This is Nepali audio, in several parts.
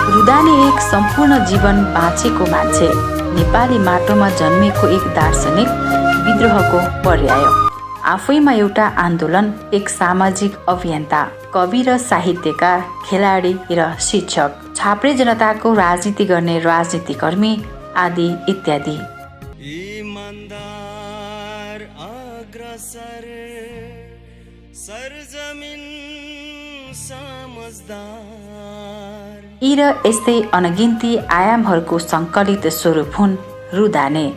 रुदाने एक सम्पूर्ण जीवन बाँचेको मान्छे, नेपाली माटोमा जन्मेको एक दार्शनिक, विद्रोहको पर्याय, आफैमा एउटा आन्दोलन, एक सामाजिक अभियन्ता, कवि र साहित्यकार, खेलाडी र शिक्षक, छाप्रे जनताको राजनीति गर्ने राजनीतिकर्मी आदि इत्यादि। ईमानदार अग्रसर सरजमिन समझदार यी र यस्तै अनगिन्ती आयामहरूको सङ्कलित स्वरूप हुन् रुदाने।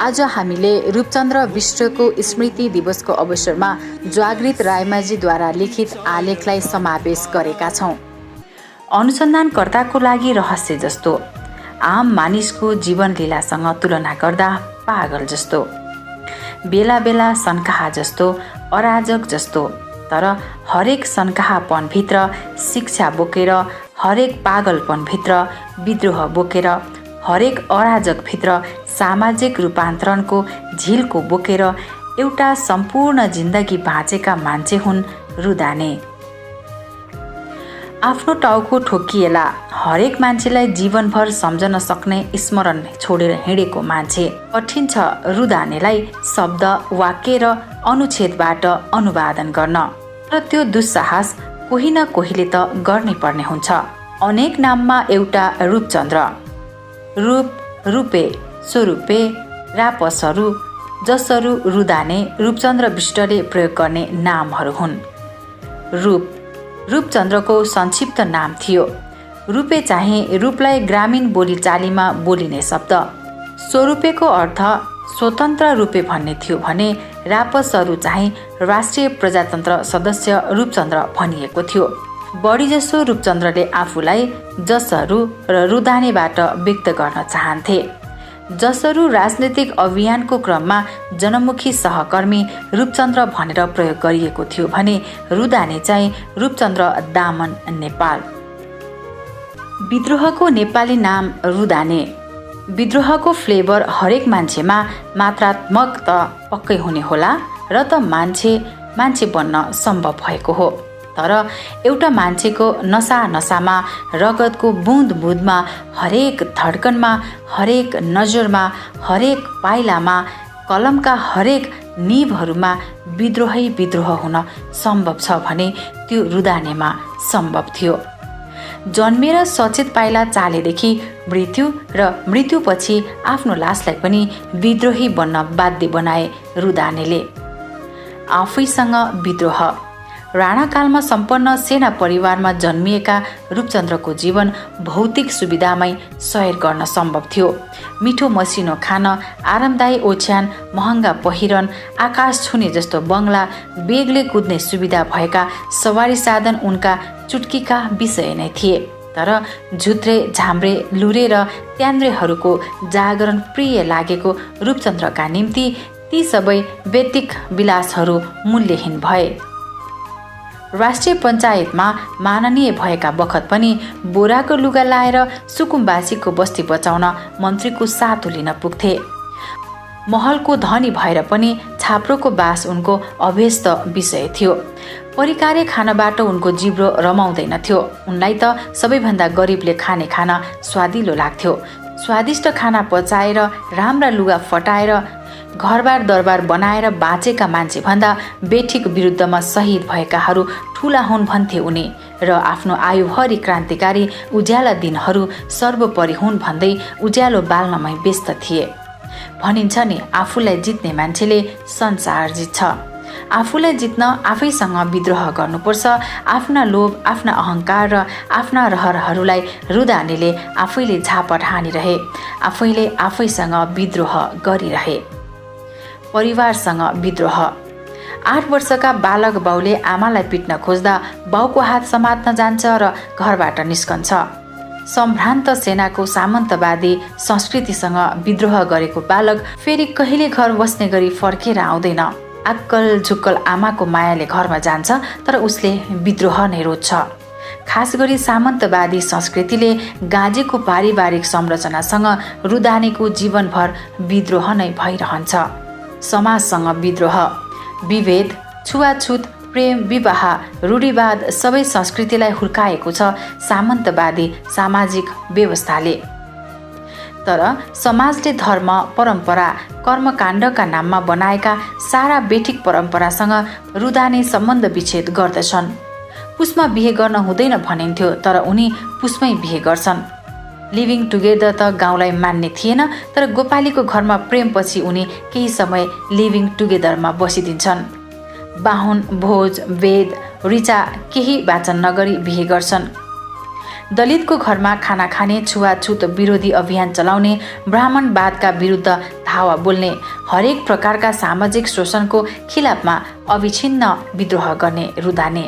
आज हामीले रूपचन्द्र बिष्टको स्मृति दिवसको अवसरमा जागृत रायमाझीद्वारा लिखित आलेखलाई समावेश गरेका छौँ। अनुसन्धानकर्ताको लागि रहस्य जस्तो, आम मानिसको जीवन लीलासँग तुलना गर्दा पागल जस्तो, बेला बेला सन्काहा जस्तो, अराजक जस्तो, तर हरेक सन्काहापनभित्र शिक्षा बोकेर, हरेक पागलपनभित्र विद्रोह बोकेर, हरेक अराजकभित्र सामाजिक रूपान्तरणको झिल्को बोकेर एउटा सम्पूर्ण जिन्दगी बाँचेका मान्छे हुन् रुदाने। आफ्नो टाउको ठोकिएला हरेक मान्छेलाई जीवनभर सम्झन सक्ने स्मरण छोडेर हिँडेको मान्छे। कठिन छ रुदानेलाई शब्द, वाक्य र अनुच्छेदबाट अनुवादन गर्न, र त्यो दुस्साहस कोही न कोहीले त गर्नै पर्ने हुन्छ। अनेक नाममा एउटा रूपचन्द्र, रूप, रूपे, स्वरूपे, रापसहरू, जसहरू रुदाने रूपचन्द्र बिष्टले प्रयोग गर्ने नामहरू हुन्। रूप रूपचन्द्रको संक्षिप्त नाम थियो। रूपे चाहिँ रूपलाई ग्रामीण बोलीचालीमा बोलिने शब्द। स्वरूपेको अर्थ स्वतन्त्र रूपे भन्ने थियो भने रापसहरू चाहिँ राष्ट्रिय प्रजातन्त्र सदस्य रूपचन्द्र भनिएको थियो। बढीजसो रूपचन्द्रले आफूलाई जसहरू र रुदानेबाट व्यक्त गर्न चाहन्थे। जसहरू राजनैतिक अभियानको क्रममा जनमुखी सहकर्मी रूपचन्द्र भनेर प्रयोग गरिएको थियो भने रुदाने चाहिँ रूपचन्द्र दामन नेपाल। विद्रोहको नेपाली नाम रुदाने। विद्रोहको फ्लेभर हरेक मान्छेमा मात्रात्मक त पक्कै हुने होला र त मान्छे बन्न सम्भव भएको हो, तर एउटा मान्छेको नसा नसामा, रगतको बुँद बुँदमा, हरेक धड्कनमा, हरेक नजरमा, हरेक पाइलामा, कलमका हरेक निबहरूमा विद्रोह हुन सम्भव छ भने त्यो रुदानेमा सम्भव थियो। जन्मेर सचेत पाइला चालेदेखि मृत्यु र मृत्युपछि आफ्नो लासलाई पनि विद्रोही बन्न बाध्य बनाए रुदानेले। आफैसँग विद्रोह। राणाकालमा सम्पन्न सेना परिवारमा जन्मिएका रूपचन्द्रको जीवन भौतिक सुविधामै सयर गर्न सम्भव थियो। मिठो मसिनो खान, आरामदायी ओछ्यान, महँगा पहिरन, आकाश छुने जस्तो बङ्गला, बेगले कुद्ने सुविधा भएका सवारी साधन उनका चुट्कीका विषय नै थिए। तर झुत्रे, झाम्रे, लुरे र त्यान्द्रेहरूको जागरण प्रिय लागेको रूपचन्द्रका निम्ति ती सबै व्यतिक विलासहरू मूल्यहीन भए। राष्ट्रिय पञ्चायतमा माननीय भएका बखत पनि बोराको लुगा लाएर सुकुम्बासीको बस्ती बचाउन मन्त्रीको साथो लिन पुग्थे। महलको धनी भएर पनि छाप्रोको बास उनको अभ्यस्त विषय थियो। परिकारे खानाबाट उनको जिब्रो रमाउँदैनथ्यो। उनलाई त सबैभन्दा गरिबले खाने खाना स्वादिलो लाग्थ्यो। स्वादिष्ट खाना पचाएर, राम्रा लुगा फटाएर, घरबार दरबार बनाएर बाँचेका मान्छे भन्दा बेठिक विरुद्धमा शहीद भएकाहरू ठुला हुन् भन्थे उनी, र आफ्नो आयुभरि क्रान्तिकारी उज्याला दिनहरू सर्वोपरि हुन् भन्दै उज्यालो बाल्नमै व्यस्त थिए। भनिन्छ नि, आफूलाई जित्ने मान्छेले संसार जित्छ। आफूलाई जित्न आफैसँग विद्रोह गर्नुपर्छ। आफ्ना लोभ, आफ्ना अहङ्कार र आफ्ना रहरहरूलाई रुदानेले आफैले झापट हानिरहे, आफैले आफैसँग विद्रोह गरिरहे। परिवारसँग विद्रोह। 8 वर्षका बालक बाउले आमालाई पिट्न खोज्दा बाउको हात समात्न जान्छ र घरबाट निस्कन्छ। सम्भ्रान्त सेनाको सामन्तवादी संस्कृतिसँग विद्रोह गरेको बालक फेरि कहिले घर बस्ने गरी फर्केर आउँदैन। आक्कल झुक्कल आमाको मायाले घरमा जान्छ, तर उसले विद्रोह नै रोज्छ। खास गरी सामन्तवादी संस्कृतिले गाजेको पारिवारिक संरचनासँग रुदानेको जीवनभर विद्रोह नै भइरहन्छ। समाजसँग विद्रोह। विभेद, छुवाछुत, प्रेम विवाह रूढिवाद सबै संस्कृतिलाई हुर्काएको छ सामन्तवादी सामाजिक व्यवस्थाले। तर समाजले धर्म परम्परा कर्मकाण्डका नाममा बनाएका सारा बेठिक परम्परासँग रुदाने सम्बन्ध विच्छेद गर्दछन्। पुसमा बिहे गर्न हुँदैन भनिन्थ्यो, तर उनी पुसमै बिहे गर्छन्। लिभिङ टुगेदर त गाउँलाई मान्ने थिएन, तर गोपालीको घरमा प्रेमपछि उनी केही समय लिभिङ टुगेदरमा बसिदिन्छन्। बाहुन भोज वेद ऋचा केही वाचन नगरी बिहे गर्छन्। दलितको घरमा खाना खाने, छुवाछुत विरोधी अभियान चलाउने, ब्राह्मणवादका विरुद्ध धावा बोल्ने, हरेक प्रकारका सामाजिक शोषणको खिलाफमा अविछिन्न विद्रोह गर्ने रुदाने।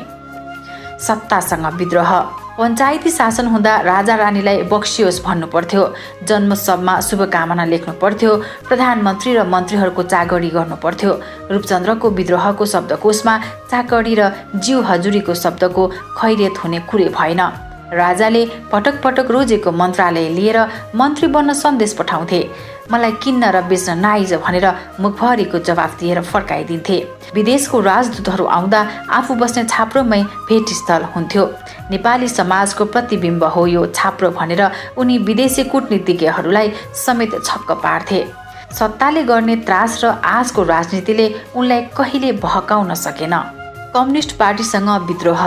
सत्तासँग विद्रोह। पञ्चायती शासन हुँदा राजा रानीलाई बक्सियोस् भन्नु पर्थ्यो, जन्मोत्सवमा शुभकामना लेख्नु पर्थ्यो, प्रधानमन्त्री र मन्त्रीहरूको चाकडी गर्नु पर्थ्यो। रूपचन्द्रको विद्रोहको शब्दकोशमा चाकडी र जिउ हजुरीको शब्दको खैरियत हुने कुरै भएन। राजाले पटक पटक रोजेको मन्त्रालय लिएर मन्त्री बन्न सन्देश पठाउँथे। मलाई किन्न र बेच्न नआइज भनेर मुखभरिको जवाफ दिएर फर्काइदिन्थे। विदेशको राजदूतहरू आउँदा आफू बस्ने छाप्रोमै भेटस्थल हुन्थ्यो। नेपाली समाजको प्रतिबिम्ब हो यो छाप्रो भनेर उनी विदेशी कूटनीतिज्ञहरूलाई समेत छक्क पार्थे। सत्ताले गर्ने त्रास र आजको राजनीतिले उनलाई कहिले बहकाउन सकेन। कम्युनिस्ट पार्टीसँग विद्रोह।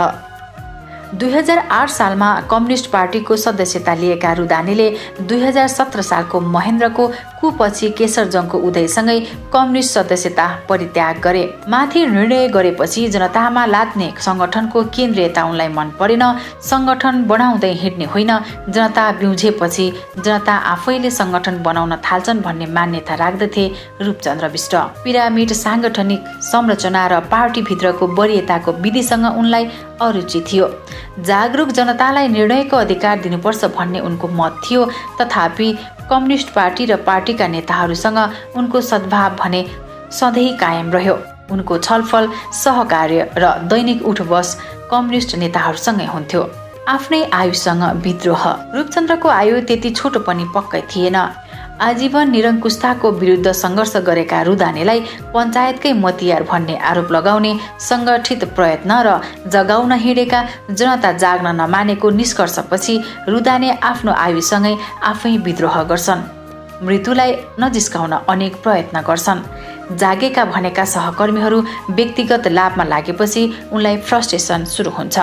2008 सालमा कम्युनिस्ट पार्टीको सदस्यता लिएका रुदानीले 2017 सालको महेन्द्रको कुपछि केशरजङको उदयसँगै कम्युनिस्ट सदस्यता परित्याग गरे। माथि निर्णय गरेपछि जनतामा लाद्ने सङ्गठनको केन्द्रीयता उनलाई मन परेन। सङ्गठन बनाउँदै हिँड्ने होइन, जनता बिउझेपछि जनता आफैले सङ्गठन बनाउन थाल्छन् भन्ने मान्यता राख्दथे रूपचन्द्र बिष्ट। पिरामिड साङ्गठनिक संरचना र पार्टीभित्रको वरियताको विधिसँग उनलाई अरुचि थियो। जागरुक जनतालाई निर्णयको अधिकार दिनुपर्छ भन्ने उनको मत थियो। तथापि कम्युनिस्ट पार्टी र पार्टीका नेताहरूसँग उनको सद्भाव भने सधैँ कायम रह्यो। उनको छलफल सहकार्य र दैनिक उठबस कम्युनिस्ट नेताहरूसँगै हुन्थ्यो। आफ्नै आयुसँग विद्रोह। रूपचन्द्रको आयु त्यति छोटो पनि पक्कै थिएन। आजीवन निरङ्कुशताको विरुद्ध सङ्घर्ष गरेका रुदानेलाई पञ्चायतकै मतियार भन्ने आरोप लगाउने सङ्गठित प्रयत्न र जगाउन हिँडेका जनता जाग्न नमानेको निष्कर्षपछि रुदाने आफ्नो आयुसँगै आफै विद्रोह गर्छन्। मृत्युलाई नजिस्काउन अनेक प्रयत्न गर्छन्। जागेका भनेका सहकर्मीहरू व्यक्तिगत लाभमा लागेपछि उनलाई फ्रस्ट्रेसन सुरु हुन्छ।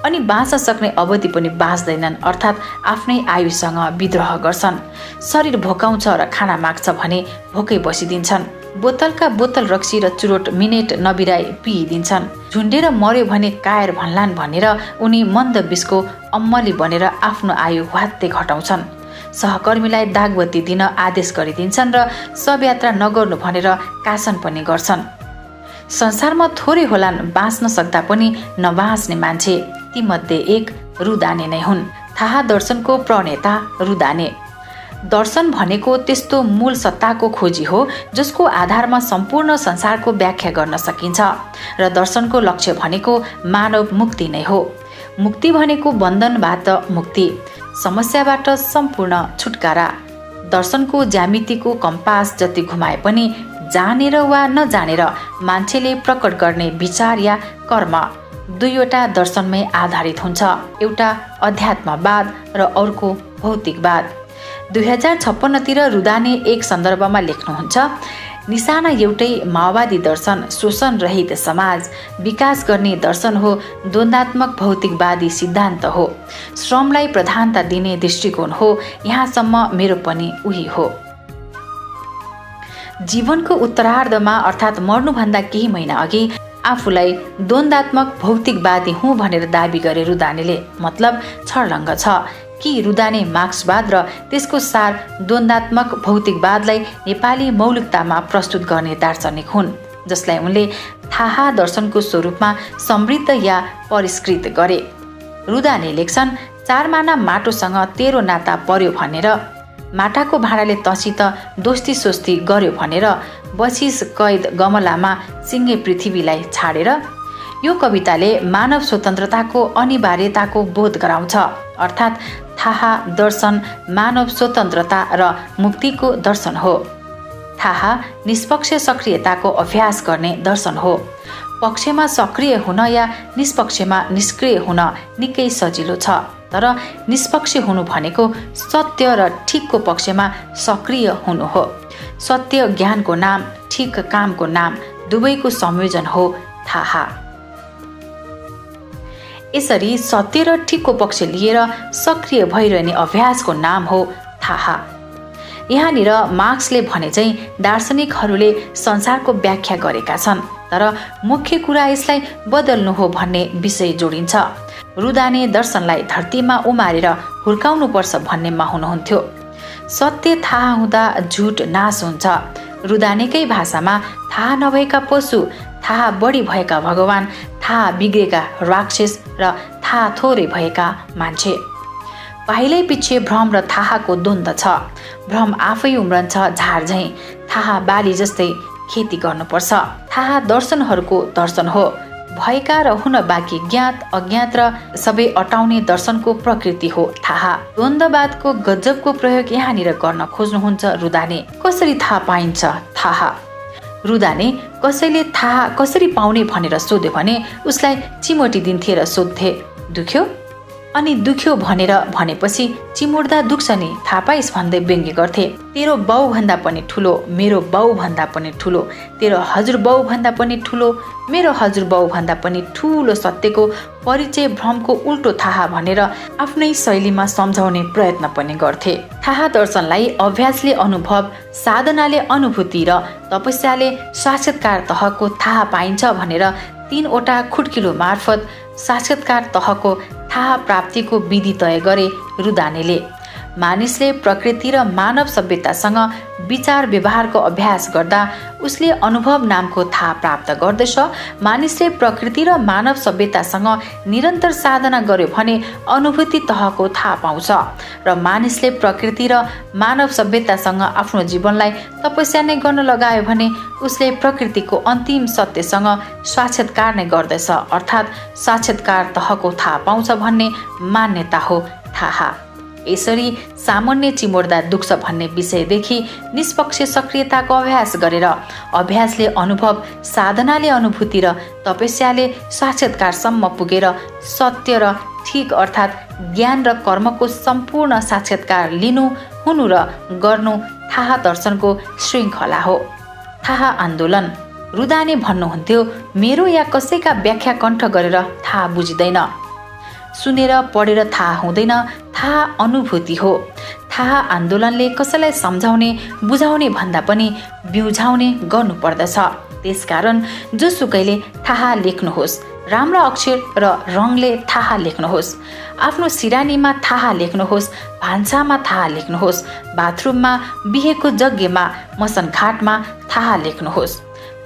अनि बाँच्न सक्ने अवधि पनि बाँच्दैनन्, अर्थात् आफ्नै आयुसँग विद्रोह गर्छन्। शरीर भोकाउँछ र खाना माग्छ भने भोकै बसिदिन्छन्। बोतलका बोतल रक्सी र चुरोट मिनेट नबिराई पिइदिन्छन्। झुन्डेर मर्यो भने कायर भन्लान् भनेर उनी मन्द विषको अम्मली बनेर आफ्नो आयु ह्वात्तै घटाउँछन्। सहकर्मीलाई दागबत्ती दिन आदेश गरिदिन्छन् र शवयात्रा नगर्नु भनेर कासन पनि गर्छन्। संसारमा थोरै होलान् बाँच्न सक्दा पनि नबाँच्ने मान्छे, तीमध्ये एक रुदाने नै हुन्। थाहा दर्शनको प्रणेता रुदाने। दर्शन भनेको त्यस्तो मूल सत्ताको खोजी हो जसको आधारमा सम्पूर्ण संसारको व्याख्या गर्न सकिन्छ र दर्शनको लक्ष्य भनेको मानव मुक्ति नै हो। मुक्ति भनेको बन्धनबाट मुक्ति, समस्याबाट सम्पूर्ण छुटकारा। दर्शनको ज्यामितिको कम्पास जति घुमाए पनि जानेर वा नजानेर मान्छेले प्रकट गर्ने विचार या कर्म दुईवटा दर्शनमै आधारित हुन्छ, एउटा अध्यात्मवाद र अर्को भौतिकवाद। 2056 तिर रुदाने एक सन्दर्भमा लेख्नुहुन्छ, निशाना एउटै माओवादी दर्शन शोषण रहित समाज विकास गर्ने दर्शन हो, द्वन्द्वात्मक भौतिकवादी सिद्धान्त हो, श्रमलाई प्रधानता दिने दृष्टिकोण हो। यहाँसम्म मेरो पनि उही हो। जीवनको उत्तरार्धमा अर्थात् मर्नुभन्दा केही महिना अघि आफूलाई द्वन्द्वात्मक भौतिकवादी हुँ भनेर दाबी गरे रुदानेले। मतलब छर्लङ्ग छ कि रुदाने मार्क्सवाद र त्यसको सार द्वन्द्वात्मक भौतिकवादलाई नेपाली मौलिकतामा प्रस्तुत गर्ने दार्शनिक हुन्, जसलाई उनले थाहा दर्शनको स्वरूपमा समृद्ध या परिष्कृत गरे। रुदाने लेख्छन्, 4 माना माटोसँग तेरो नाता पर्यो भनेर, माटाको भाँडाले तँसित दोस्ती सोस्ती गर्यो भनेर, बचिस कैद गमलामा सिङ्गे पृथ्वीलाई छाडेर। यो कविताले मानव स्वतन्त्रताको अनिवार्यताको बोध गराउँछ, अर्थात् थाहा दर्शन मानव स्वतन्त्रता र मुक्तिको दर्शन हो। थाहा निष्पक्ष सक्रियताको अभ्यास गर्ने दर्शन हो। पक्षमा सक्रिय हुन या निष्पक्षमा निष्क्रिय हुन निकै सजिलो छ, तर निष्पक्ष हुनु भनेको सत्य र ठिकको पक्षमा सक्रिय हुनु हो। सत्य ज्ञानको नाम, ठिक कामको नाम, दुवैको संयोजन हो थाहा। यसरी सत्य र ठिकको पक्ष लिएर सक्रिय भइरहने अभ्यासको नाम हो थाहा। यहाँनिर मार्क्सले भने चाहिँ दार्शनिकहरूले संसारको व्याख्या गरेका छन्, तर मुख्य कुरा यसलाई बदल्नु हो भन्ने विषय जोडिन्छ। रुदाने दर्शनलाई धरतीमा उमारेर हुर्काउनुपर्छ भन्नेमा हुनुहुन्थ्यो। सत्य थाहा हुँदा झुट नाश हुन्छ। रुदानेकै भाषामा थाहा नभएका पशु, थाहा बढी भएका भगवान, थाहा बिग्रेका राक्षस र थाहा थोरै भएका मान्छे। पाइलै पछि भ्रम र थाहाको द्वन्द्व छ। भ्रम आफै उम्रन्छ झार झैँ, थाहा बाली जस्तै खेती गर्नुपर्छ। थाहा दर्शनहरूको दर्शन हो, भएका र हुन बाँकी ज्ञात अज्ञात र सबै अटाउने दर्शनको प्रकृति हो थाहा। द्वन्द्ववादको गजबको प्रयोग यहाँनिर गर्न खोज्नुहुन्छ रुदाने। कसरी थाहा पाइन्छ थाहा? रुदाने कसैले थाहा कसरी पाउने भनेर सोध्यो भने उसलाई चिमोटी दिन्थे र सोध्थे, दुख्यो? अनि दुख्यो भनेर भनेपछि चिमुड्दा दुख्छ नि, थाहा पाइस् भन्दै व्यङ्ग्य गर्थे। तेरो बाउ भन्दा पनि ठुलो, मेरो बाउ भन्दा पनि ठुलो, तेरो हजुर बाउ भन्दा पनि ठुलो, मेरो हजुर बाउ भन्दा पनि ठुलो सत्यको परिचय भ्रमको उल्टो थाहा भनेर आफ्नै शैलीमा सम्झाउने प्रयत्न पनि गर्थे। थाहा दर्शनलाई अभ्यासले अनुभव, साधनाले अनुभूति र तपस्याले साक्षात्कार तहको थाहा पाइन्छ भनेर 3वटा खुड्किलो मार्फत साक्षात्कार तहको थाहा प्राप्तिको विधि तय गरे रुदानेले। मानिसले प्रकृति र मानव सभ्यतासँग विचार व्यवहारको अभ्यास गर्दा उसले अनुभव नामको थाहा प्राप्त गर्दछ। मानिसले प्रकृति र मानव सभ्यतासँग निरन्तर साधना गर्यो भने अनुभूति तहको थाहा पाउँछ र मानिसले प्रकृति र मानव सभ्यतासँग आफ्नो जीवनलाई तपस्या नै गर्न लगायो भने उसले प्रकृतिको अन्तिम सत्यसँग साक्षात्कार नै गर्दछ, अर्थात् साक्षात्कार तहको थाहा पाउँछ भन्ने मान्यता हो थाहा। यसरी सामान्य चिमोड्दा दुख्छ भन्ने विषयदेखि निष्पक्ष सक्रियताको अभ्यास गरेर अभ्यासले अनुभव, साधनाले अनुभूति र तपस्याले साक्षात्कारसम्म पुगेर सत्य र ठिक अर्थात् ज्ञान र कर्मको सम्पूर्ण साक्षात्कार लिनु, हुनु र गर्नु थाहा दर्शनको श्रृङ्खला हो। थाहा आन्दोलन। रुदाने भन्नुहुन्थ्यो, मेरो या कसैका व्याख्या कण्ठ गरेर थाहा बुझिँदैन, सुनेर पढेर थाहा हुँदैन, थाहा अनुभूति हो। थाहा आन्दोलनले कसैलाई सम्झाउने, बुझाउने भन्दा पनि बिउझाउने गर्नुपर्दछ। त्यसकारण जोसुकैले थाहा लेख्नुहोस्, राम्रो अक्षर र रङले थाहा लेख्नुहोस्, आफ्नो सिरानीमा थाहा लेख्नुहोस्, भान्सामा थाहा लेख्नुहोस्, बाथरुममा, बिहेको यज्ञमा, मसनघाटमा थाहा लेख्नुहोस्,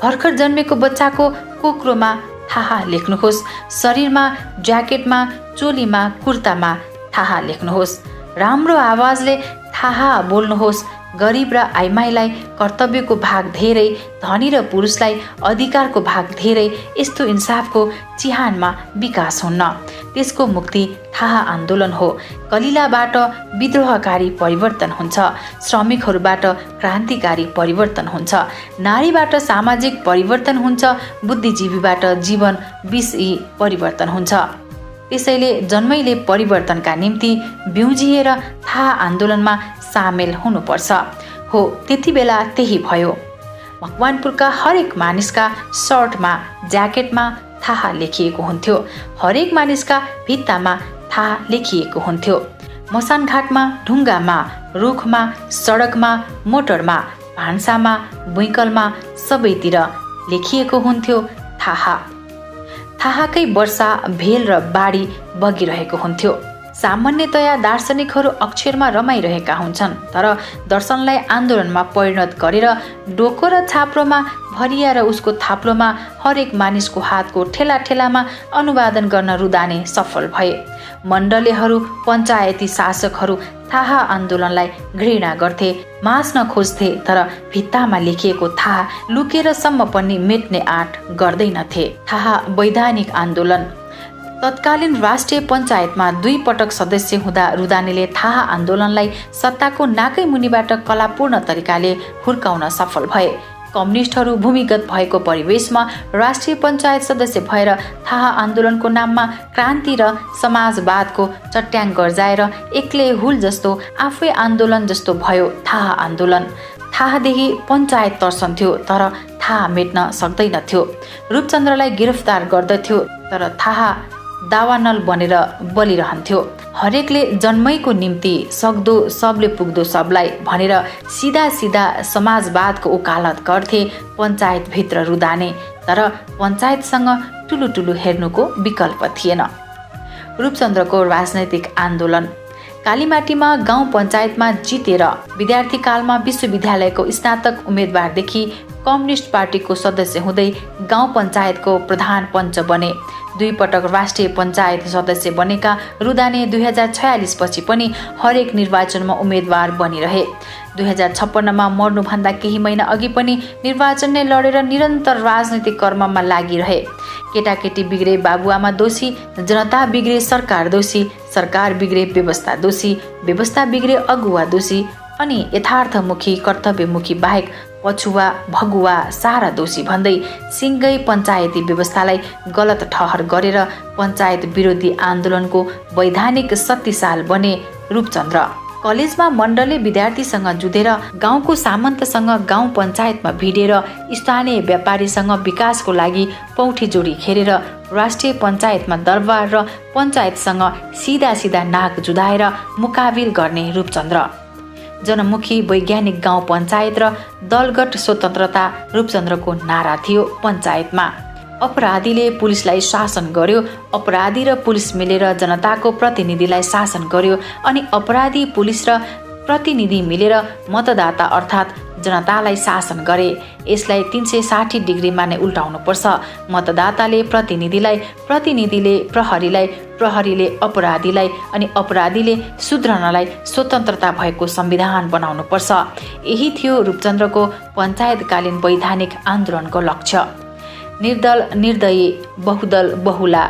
भर्खर जन्मेको बच्चाको कोक्रोमा थाहा लेख्नुहोस्, शरीरमा, ज्याकेटमा, चोलीमा, कुर्तामा थाहा लेख्नुहोस्, राम्रो आवाजले थाहा बोल्नुहोस्, गरिब र आइमाईलाई कर्तव्यको भाग धेरै, धनी र पुरुषलाई अधिकारको भाग धेरै, यस्तो इन्साफको चिहानमा विकास हुन्न, त्यसको मुक्ति थाहा आन्दोलन हो। कलिलाबाट विद्रोहकारी परिवर्तन हुन्छ, श्रमिकहरूबाट क्रान्तिकारी परिवर्तन हुन्छ, नारीबाट सामाजिक परिवर्तन हुन्छ, बुद्धिजीवीबाट जीवन विषयी परिवर्तन हुन्छ। त्यसैले जन्मैले परिवर्तनका निम्ति बिउजिएर थाहा आन्दोलनमा सामेल हुनुपर्छ। हो, त्यति बेला त्यही भयो। मकवानपुरका हरेक मानिसका सर्टमा, ज्याकेटमा थाहा लेखिएको हुन्थ्यो, हरेक मानिसका भित्तामा थाहा लेखिएको हुन्थ्यो, मसानघाटमा, ढुङ्गामा, रुखमा, सडकमा, मोटरमा, भान्सामा, बुइकलमा, सबैतिर लेखिएको हुन्थ्यो थाहा। थाहाकै वर्षा, भेल र बाढी बगिरहेको हुन्थ्यो। सामान्यतया दार्शनिकहरू अक्षरमा रमाइरहेका हुन्छन्, तर दर्शनलाई आन्दोलनमा परिणत गरेर डोको र छाप्रोमा भरिया र उसको थाप्लोमा हरेक मानिसको हातको ठेला ठेलामा अनुवादन गर्न रुदाने सफल भए। मण्डलेहरू, पञ्चायती शासकहरू थाहा आन्दोलनलाई घृणा गर्थे, मास्न खोज्थे, तर भित्तामा लेखिएको थाहा लुकेरसम्म पनि मेट्ने आँट गर्दैनथे। थाहा वैधानिक आन्दोलन। तत्कालीन राष्ट्रिय पञ्चायतमा 2 पटक सदस्य हुँदा रुदानेले थाहा आन्दोलनलाई सत्ताको नाकै मुनिबाट कलापूर्ण तरिकाले हुर्काउन सफल भए। कम्युनिस्टहरू भूमिगत भएको परिवेशमा राष्ट्रिय पञ्चायत सदस्य भएर थाहा आन्दोलनको नाममा क्रान्ति र समाजवादको चट्याङ गर्जाएर एक्लै हुल जस्तो आफै आन्दोलन जस्तो भयो थाहा आन्दोलन। थाहादेखि पञ्चायत तर्सन्थ्यो तर थाहा मेट्न सक्दैनथ्यो। रूपचन्द्रलाई गिरफ्तार गर्दथ्यो तर थाहा दावानल बनेर बलिरहन्थ्यो। हरेकले जन्मैको निम्ति सक्दो सबले पुग्दो सबलाई भनेर सिधा सिधा समाजवादको ओकालत गर्थे पञ्चायतभित्र रुदाने। तर पञ्चायतसँग ठुलो ठुलो हेर्नुको विकल्प थिएन। रूपचन्द्रको राजनैतिक आन्दोलन कालीमाटीमा गाउँ पञ्चायतमा जितेर विद्यार्थी कालमा विश्वविद्यालयको स्नातक उम्मेदवारदेखि कम्युनिस्ट पार्टीको सदस्य हुँदै गाउँ पञ्चायतको प्रधान पञ्च बने। 2 पटक राष्ट्रिय पञ्चायत सदस्य बनेका रुदाने 2046 पछि पनि हरेक निर्वाचनमा उम्मेदवार बनिरहे। 2056मा मर्नुभन्दा केही महिना अघि पनि निर्वाचन नै लडेर निरन्तर राजनीतिक कर्ममा लागिरहे। केटाकेटी बिग्रे बाबुआमा दोषी, जनता बिग्रे सरकार दोषी, सरकार बिग्रे व्यवस्था दोषी, व्यवस्था बिग्रे अगुवा दोषी अनि यथार्थमुखी कर्तव्यमुखी बाहेक पछुवा भगुवा सारा दोषी भन्दै सिङ्गै पञ्चायती व्यवस्थालाई गलत ठहर गरेर पञ्चायत विरोधी आन्दोलनको वैधानिक शक्तिशाल बने रूपचन्द्र। कलेजमा मण्डले विद्यार्थीसँग जुधेर गाउँको सामन्तसँग गाउँ पञ्चायतमा भिडेर स्थानीय व्यापारीसँग विकासको लागि पौठी जोडी खेलेर राष्ट्रिय पञ्चायतमा दरबार र पञ्चायतसँग सिधा सिधा नाक जुधाएर मुकाबिल गर्ने रूपचन्द्र। जनमुखी वैज्ञानिक गाउँ पञ्चायत र दलगत स्वतन्त्रता रूपचन्द्रको नारा थियो पञ्चायतमा। अपराधीले पुलिसलाई शासन गर्यो, अपराधी र पुलिस मिलेर जनताको प्रतिनिधिलाई शासन गर्यो अनि अपराधी पुलिस र प्रतिनिधि मिलेर मतदाता अर्थात् जनतालाई शासन गरे। यसलाई 360 डिग्रीमा नै उल्टाउनुपर्छ। मतदाताले प्रतिनिधिलाई, प्रतिनिधिले प्रहरीलाई, प्रहरीले अपराधीलाई अनि अपराधीले सुध्रनलाई स्वतन्त्रता भएको संविधान बनाउनुपर्छ। यही थियो रूपचन्द्रको पञ्चायतकालीन वैधानिक आन्दोलनको लक्ष्य। निर्दल निर्दयी, बहुदल बहुला,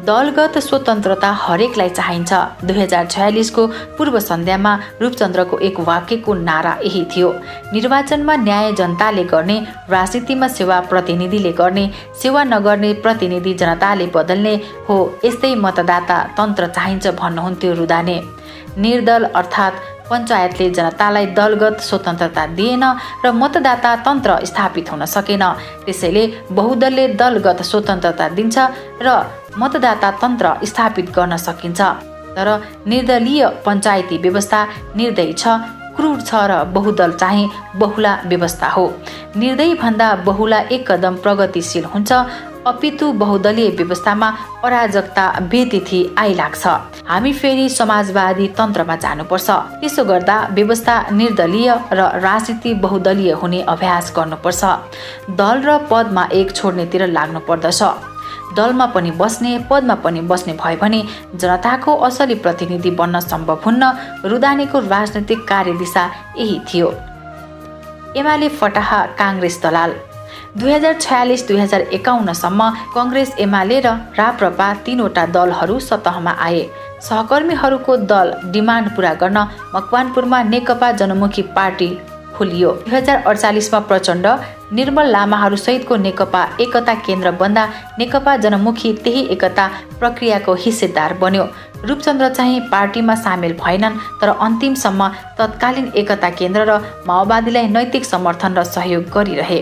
दलगत स्वतन्त्रता हरेकलाई चाहिन्छ। 2046 को पूर्व सन्ध्यामा रूपचन्द्रको एक वाक्यको नारा यही थियो। निर्वाचनमा न्याय जनताले गर्ने, राजनीतिमा सेवा प्रतिनिधिले गर्ने, सेवा नगर्ने प्रतिनिधि जनताले बदल्ने हो। यस्तै मतदाता तन्त्र चाहिन्छ भन्नुहुन्थ्यो रुदाने। निर्दल अर्थात् पञ्चायतले जनतालाई दलगत स्वतन्त्रता दिएन र मतदाता तन्त्र स्थापित हुन सकेन। त्यसैले बहुदलले दलगत स्वतन्त्रता दिन्छ र मतदाता तन्त्र स्थापित गर्न सकिन्छ। तर निर्दलीय पञ्चायती व्यवस्था निर्दयी छ, क्रूर छ र बहुदल चाहिँ बहुला व्यवस्था हो। निर्दयी भन्दा बहुला एक कदम प्रगतिशील हुन्छ। अपितु बहुदलीय व्यवस्थामा अराजकता बेतिथि आइलाग्छ। हामी फेरि समाजवादी तन्त्रमा जानुपर्छ। त्यसो गर्दा व्यवस्था निर्दलीय र राजनीति बहुदलीय हुने अभ्यास गर्नुपर्छ। दल र पदमा एक छोड्नेतिर लाग्नु पर्दछ। दलमा पनि बस्ने, पदमा पनि बस्ने भयो भने जनताको असली प्रतिनिधि बन्न सम्भव हुन्न। रुदानेको राजनीतिक कार्यदिशा यही थियो। एमाले फटाहा, काङ्ग्रेस दलाल। 2046-2051 सम्म काङ्ग्रेस, एमाले र राप्रपा तीनवटा दलहरू सतहमा आए। सहकर्मीहरूको दल डिमान्ड पूरा गर्न मकवानपुरमा नेकपा जनमुखी पार्टी खोलियो। 2048 प्रचण्ड, निर्मल लामाहरू सहितको नेकपा एकता केन्द्र बन्दा नेकपा जनमुखी त्यही एकता प्रक्रियाको हिस्सेदार बन्यो। रूपचन्द्र चाहिँ पार्टीमा सामेल भएनन्, तर अन्तिमसम्म तत्कालीन एकता केन्द्र र माओवादीलाई नैतिक समर्थन र सहयोग गरिरहे।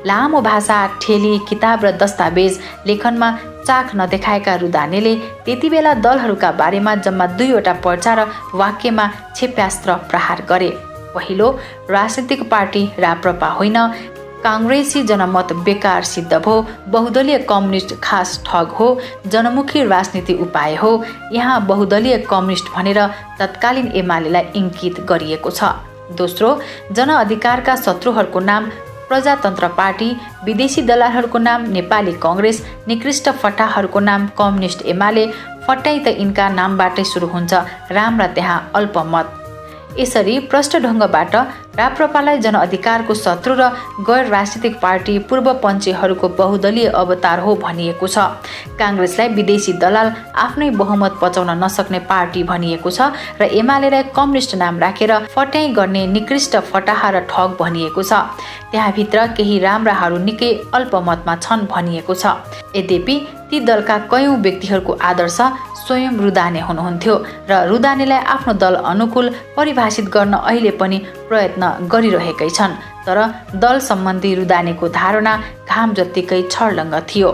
लामो भाषा, ठेली, किताब र दस्तावेज लेखनमा चाख नदेखाएका रुदानेले त्यति बेला दलहरूका बारेमा जम्मा 2वटा पर्चा र वाक्यमा क्षेप्यास्त्र प्रहार गरे। पहिलो, राजनीतिक पार्टी राप्रपा होइन, काङ्ग्रेसी जनमत बेकार सिद्ध भयो, बहुदलीय कम्युनिस्ट खास ठग हो, जनमुखी राजनीति उपाय हो। यहाँ बहुदलीय कम्युनिस्ट भनेर तत्कालीन एमालेलाई इङ्कित गरिएको छ। दोस्रो, जनअधिकारका शत्रुहरूको नाम प्रजातन्त्र पार्टी, विदेशी दलालहरूको नाम नेपाली काङ्ग्रेस, निकृष्ट फटाहरूको नाम कम्युनिस्ट एमाले। फटाइ त यिनका नामबाटै सुरु हुन्छ, राम्रा त्यहाँ अल्पमत। यसरी प्रष्ट ढङ्गबाट राप्रपालाई जनअधिकारको शत्रु र गैर राजनीतिक पार्टी पूर्वपञ्चीहरूको बहुदलीय अवतार हो भनिएको छ। काङ्ग्रेसलाई विदेशी दलाल आफ्नै बहुमत पचाउन नसक्ने पार्टी भनिएको छ र एमालेलाई कम्युनिस्ट नाम राखेर फट्याइ गर्ने निकृष्ट फटाहा र ठग भनिएको छ। त्यहाँभित्र केही राम्राहरू निकै अल्पमतमा छन् भनिएको छ। यद्यपि ती दलका कयौं व्यक्तिहरूको आदर्श स्वयं रुदाने हुनुहुन्थ्यो र रुदानेलाई आफ्नो दल अनुकूल परिभाषित गर्न अहिले पनि प्रयत्न गरिरहेकै छन्। तर दल सम्बन्धी रुदानेको धारणा घाम जत्तिकै छर्लङ्ग थियो।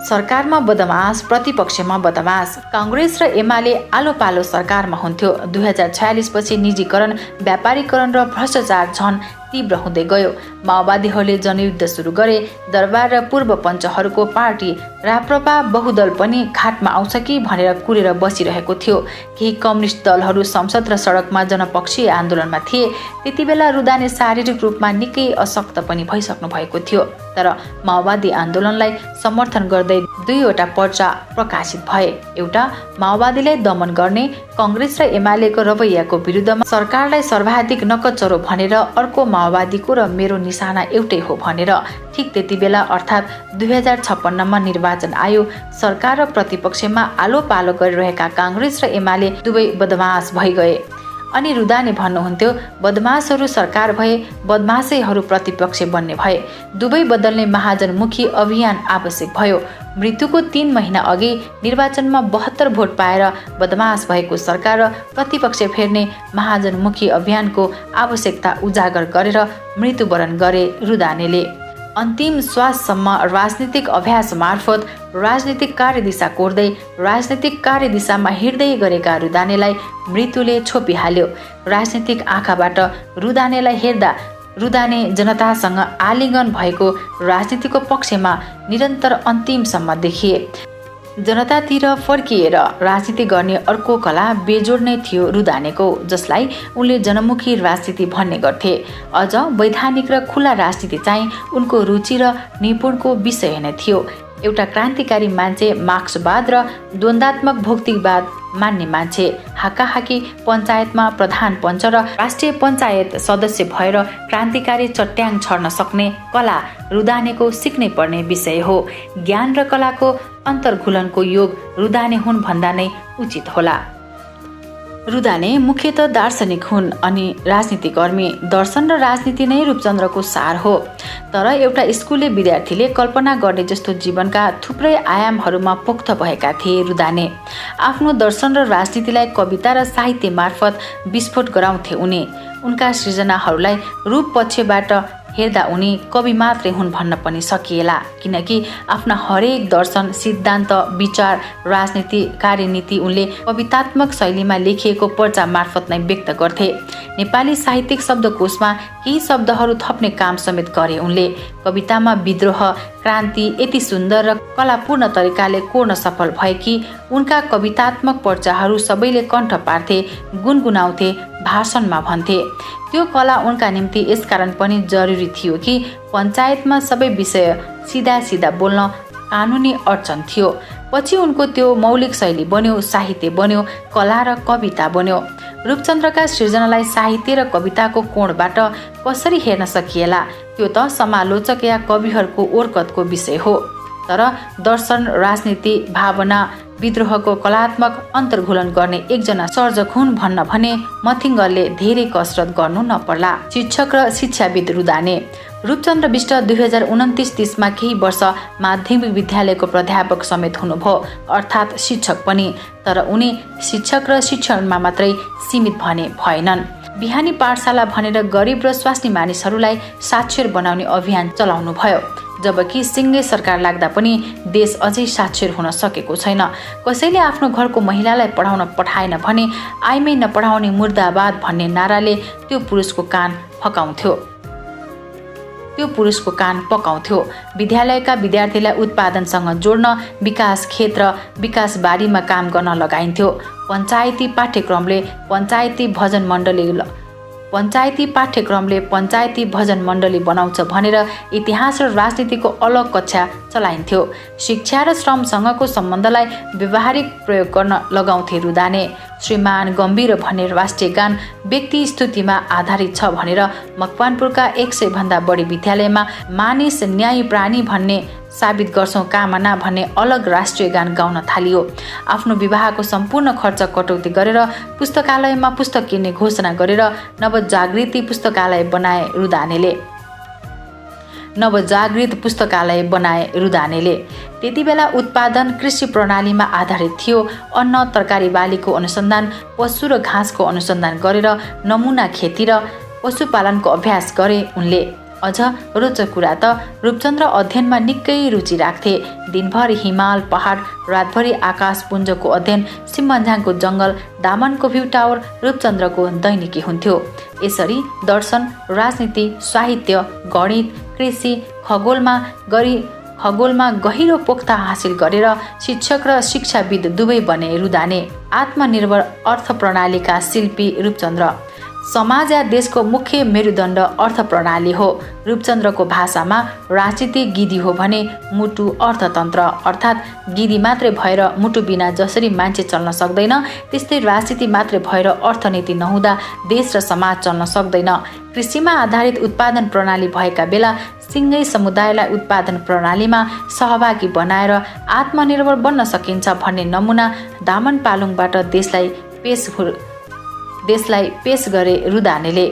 सरकारमा बदमास, प्रतिपक्षमा बदमास। काङ्ग्रेस र एमाले आलो पालो सरकारमा हुन्थ्यो। 2046 पछि निजीकरण, व्यापारीकरण र भ्रष्टाचार झन तीव्र हुँदै गयो। माओवादीहरूले जनयुद्ध सुरु गरे। दरबार र पूर्वपञ्चहरूको पार्टी राप्रपा बहुदल पनि घाटमा आउँछ कि भनेर कुरेर बसिरहेको थियो। केही कम्युनिस्ट दलहरू संसद र सडकमा जनपक्षीय आन्दोलनमा थिए। त्यति बेला रुदाने शारीरिक रूपमा निकै अशक्त पनि भइसक्नु भएको थियो। तर माओवादी आन्दोलनलाई समर्थन गर्दै दुईवटा पर्चा प्रकाशित भए। एउटा माओवादीलाई दमन गर्ने काङ्ग्रेस र एमालेको रवैयाको विरुद्धमा सरकारलाई सर्वाधिक नकचरो भनेर, अर्को माओवादीको र मेरो निशाना एउटै हो भनेर। ठिक त्यति बेला अर्थात् 2056मा निर्वाचन आयो। सरकार र प्रतिपक्षमा आलो पालो गरिरहेका काङ्ग्रेस र एमाले दुवै बदमास भइगए। अनि रुदाने भन्नुहुन्थ्यो, बदमासहरू सरकार भए, बदमासैहरू प्रतिपक्ष बन्ने भए। दुवै बदल्ने महाजनमुखी अभियान आवश्यक भयो। मृत्युको 3 महिना अघि निर्वाचनमा 72 भोट पाएर बदमास भएको सरकार र प्रतिपक्ष फेर्ने महाजनमुखी अभियानको आवश्यकता उजागर गरेर मृत्युवरण गरे रुदानेले। अन्तिम श्वाससम्म राजनीतिक अभ्यास मार्फत राजनीतिक कार्यदिशा कोर्दै राजनीतिक कार्यदिशामा हिँड्दै गरेका रुदानेलाई मृत्युले छोपिहाल्यो। राजनीतिक आँखाबाट रुदानेलाई हेर्दा रुदाने जनतासँग आलिङ्गन भएको राजनीतिको पक्षमा निरन्तर अन्तिमसम्म देखिए। जनतातिर फर्किएर राजनीति गर्ने अर्को कला बेजोड नै थियो रुदानेको, जसलाई उनले जनमुखी राजनीति भन्ने गर्थे। अझ वैधानिक र खुला राजनीति चाहिँ उनको रुचि र निपुणको विषय नै थियो। एउटा क्रान्तिकारी मान्छे, मार्क्सवाद र द्वन्द्वात्मक भौतिकवाद मान्ने मान्छे, हाकाहाकी पञ्चायतमा प्रधान पञ्च र राष्ट्रिय पञ्चायत सदस्य भएर क्रान्तिकारी चट्याङ छर्न सक्ने कला रुदानेको सिक्नै पर्ने विषय हो। ज्ञान र कलाको अन्तर्घुलनको योग रुदाने हुन् भन्दा नै उचित होला। रुदाने मुख्यतः दार्शनिक हुन् अनि राजनीतिकर्मी। दर्शन र राजनीति नै रूपचन्द्रको सार हो। तर एउटा स्कुले विद्यार्थीले कल्पना गर्ने जस्तो जीवनका थुप्रै आयामहरूमा पोख्त भएका थिए रुदाने। आफ्नो दर्शन र राजनीतिलाई कविता र साहित्य मार्फत विस्फोट गराउँथे उनी। उनका सृजनाहरूलाई रूप पक्षबाट हेर्दा उनी कवि मात्रै हुन् भन्न पनि सकिएला, किनकि आफ्ना हरेक दर्शन, सिद्धान्त, विचार, राजनीति, कार्यनीति उनले कवितात्मक शैलीमा लेखिएको पर्चा मार्फत नै व्यक्त गर्थे। नेपाली साहित्यिक शब्दकोशमा केही शब्दहरू थप्ने काम समेत गरे उनले। कवितामा विद्रोह, क्रान्ति यति सुन्दर र कलापूर्ण तरिकाले कोर्न सफल भए कि उनका कवितात्मक पर्चाहरू सबैले कण्ठ पार्थे, गुनगुनाउँथे, भाषणमा भन्थे। त्यो कला उनका निम्ति यसकारण पनि जरुरी थियो कि पञ्चायतमा सबै विषय सिधा सिधा बोल्न कानुनी अडचन थियो। पछि उनको त्यो मौलिक शैली बन्यो, साहित्य बन्यो, कला र कविता बन्यो। रूपचन्द्रका सृजनालाई साहित्य र कविताको कोणबाट कसरी हेर्न सकिएला, त्यो त समालोचक या कविहरूको ओर्कतको विषय हो। तर दर्शन, राजनीति, भावना, विद्रोहको कलात्मक अन्तर्घुलन गर्ने एकजना सर्जक हुन् भन्न भने मथिङ्गरले धेरै कसरत गर्नु नपर्ला। शिक्षक र शिक्षाविद रुदाने। रूपचन्द्र बिष्ट 2029-30मा केही वर्ष माध्यमिक विद्यालयको प्राध्यापक समेत हुनुभयो, अर्थात् शिक्षक पनि। तर उनी शिक्षक र शिक्षणमा मात्रै सीमित भने भएनन्। बिहानी पाठशाला भनेर गरिब र स्वास्नी मानिसहरूलाई साक्षर बनाउने अभियान चलाउनु भयो। जबकि सिङ्गे सरकार लाग्दा पनि देश अझै साक्षर हुन सकेको छैन। कसैले आफ्नो घरको महिलालाई पढाउन पठाएन भने आइमै नपढाउने मुर्दाबाद भन्ने नाराले त्यो पुरुषको कान पकाउँथ्यो। विद्यालयका विद्यार्थीलाई उत्पादनसँग जोड्न विकास क्षेत्र, विकास बारीमा काम गर्न लगाइन्थ्यो। पञ्चायती पाठ्यक्रमले पञ्चायती भजन मण्डली बनाउँछ भनेर इतिहास र राजनीतिको अलग कक्षा चलाइन्थ्यो। शिक्षा र श्रमसँगको सम्बन्धलाई व्यवहारिक प्रयोग गर्न लगाउँथे रुदाने। श्रीमान गम्भीर भन्ने राष्ट्रिय गान व्यक्ति स्तुतिमा आधारित छ भनेर मकवानपुरका 100 भन्दा बढी विद्यालयमा मानिस न्याय प्राणी भन्ने साबित गर्छौं कामना भन्ने अलग राष्ट्रिय गान गाउन थालियो। आफ्नो विवाहको सम्पूर्ण खर्च कटौती गरेर पुस्तकालयमा पुस्तक किन्ने घोषणा गरेर नवजागृत पुस्तकालय बनाए रुदानेले। त्यति बेला उत्पादन कृषि प्रणालीमा आधारित थियो। अन्न तरकारी बालीको अनुसन्धान, पशु र घाँसको अनुसन्धान गरेर नमुना खेती र पशुपालनको अभ्यास गरे उनले। अझ रोचक कुरा त रूपचन्द्र अध्ययनमा निकै रुचि राख्थे। दिनभर हिमाल पहाड, रातभरि आकाशपुञ्जको अध्ययन, सिम्मन्झाङको जङ्गल, दामनको भ्यू टावर रूपचन्द्रको दैनिकी हुन्थ्यो। यसरी दर्शन, राजनीति, साहित्य, गणित, कृषि, खगोलमा गहिरो पोख्ता हासिल गरेर शिक्षक र शिक्षाविद दुवै बने रुदाने। आत्मनिर्भर अर्थ प्रणालीका शिल्पी रूपचन्द्र। समाज या देशको मुख्य मेरुदण्ड अर्थ प्रणाली हो। रूपचन्द्रको भाषामा राजनीति गिदी हो भने मुटु अर्थतन्त्र, अर्थात् गिदी मात्रै भएर मुटु बिना जसरी मान्छे चल्न सक्दैन, त्यस्तै राजनीति मात्रै भएर अर्थनीति नहुँदा देश र समाज चल्न सक्दैन। कृषिमा आधारित उत्पादन प्रणाली भएका बेला सिङ्गै समुदायलाई उत्पादन प्रणालीमा सहभागी बनाएर आत्मनिर्भर बन्न सकिन्छ भन्ने नमुना दामन पालुङबाट देशलाई पेश गरे रुदानेले।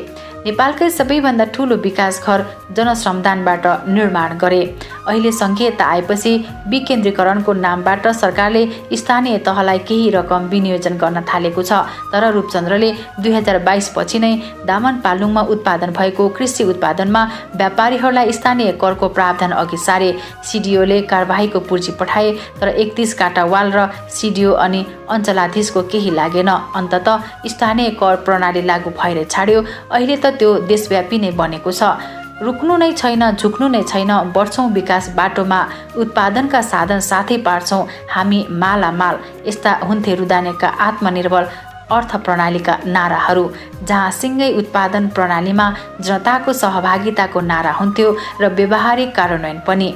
नेपालकै सबैभन्दा ठूलो विकास घर जनश्रमदानबाट निर्माण गरे। अहिले सङ्घीयता आएपछि विकेन्द्रीकरणको नामबाट सरकारले स्थानीय तहलाई केही रकम विनियोजन गर्न थालेको छ। तर रूपचन्द्रले 2022 पछि नै दामन पालुङमा उत्पादन भएको कृषि उत्पादनमा व्यापारीहरूलाई स्थानीय करको प्रावधान अघि सारे। सिडिओले कारबाहीको पुर्जी पठाए, तर 31 काटा वाल र सिडिओ अनि अञ्चलाधीशको केही लागेन। अन्ततः स्थानीय कर प्रणाली लागू भएर छाड्यो। अहिले त त्यो देशव्यापी नै बनेको छ। रुक्नु नै छैन, झुक्नु नै छैन। बढ्छौँ विकास बाटोमा, उत्पादनका साधन साथै पार्छौँ हामी मालामाल। यस्ता हुन्थे रुदानेका आत्मनिर्भर अर्थ प्रणालीका नाराहरू, जहाँ सिङ्गै उत्पादन प्रणालीमा जनताको सहभागिताको नारा हुन्थ्यो र व्यवहारिक कार्यान्वयन पनि।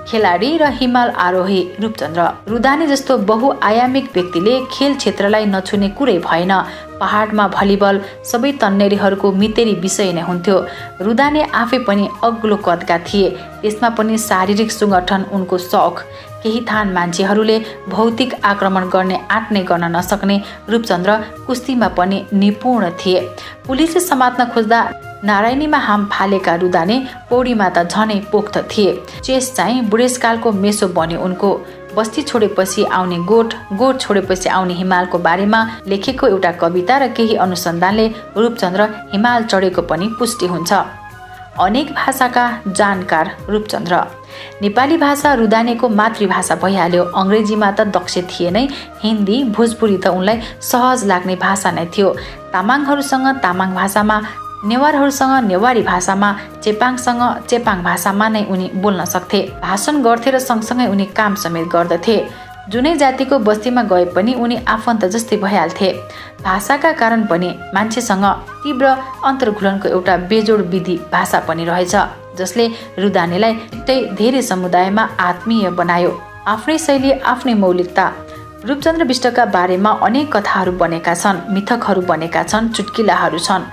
खेलाडी र हिमाल आरोही रूपचन्द्र। रुदाने जस्तो बहुआयामिक व्यक्तिले खेल क्षेत्रलाई नछुने कुरै भएन। पहाडमा भलिबल सबै तन्नेरीहरूको मितेरी विषय नै हुन्थ्यो। रुदाने आफै पनि अग्लो कदका थिए, त्यसमा पनि शारीरिक सुगठन उनको शौक। केही थान मान्छेहरूले भौतिक आक्रमण गर्ने आँट नै गर्न नसक्ने रूपचन्द्र कुस्तीमा पनि निपुण थिए। पुलिसले समात्न खोज्दा नारायणीमा हाम फालेका रुदाने पौडीमा त झनै पोख्त थिए। चेस चाहिँ बुढेसकालको मेसो बन्यो उनको। बस्ती छोडेपछि आउने गोठ छोडेपछि आउने हिमालको बारेमा लेखेको एउटा कविता र केही अनुसन्धानले रूपचन्द्र हिमाल चढेको पनि पुष्टि हुन्छ। अनेक भाषाका जानकार रूपचन्द्र। नेपाली भाषा रुदानेको मातृभाषा भइहाल्यो। अङ्ग्रेजीमा त दक्ष थिए नै। हिन्दी, भोजपुरी त उनलाई सहज लाग्ने भाषा नै थियो। तामाङहरूसँग तामाङ भाषामा, नेवारहरूसँग नेवारी भाषामा, चेपाङसँग चेपाङ भाषामा नै उनी बोल्न सक्थे। भाषण गर्थे र सँगसँगै उनी काम समेत गर्दथे। जुनै जातिको बस्तीमा गए पनि उनी आफन्त जस्तै भइहाल्थे। भाषाका कारण पनि मान्छेसँग तीव्र अन्तर्घुलनको एउटा बेजोड विधि भाषा पनि रहेछ, जसले रुदानेलाई छिट्टै धेरै समुदायमा आत्मीय बनायो। आफ्नै शैली, आफ्नै मौलिकता। रूपचन्द्र बिष्टका बारेमा अनेक कथाहरू बनेका छन्, मिथकहरू बनेका छन्, चुटकिलाहरू छन्।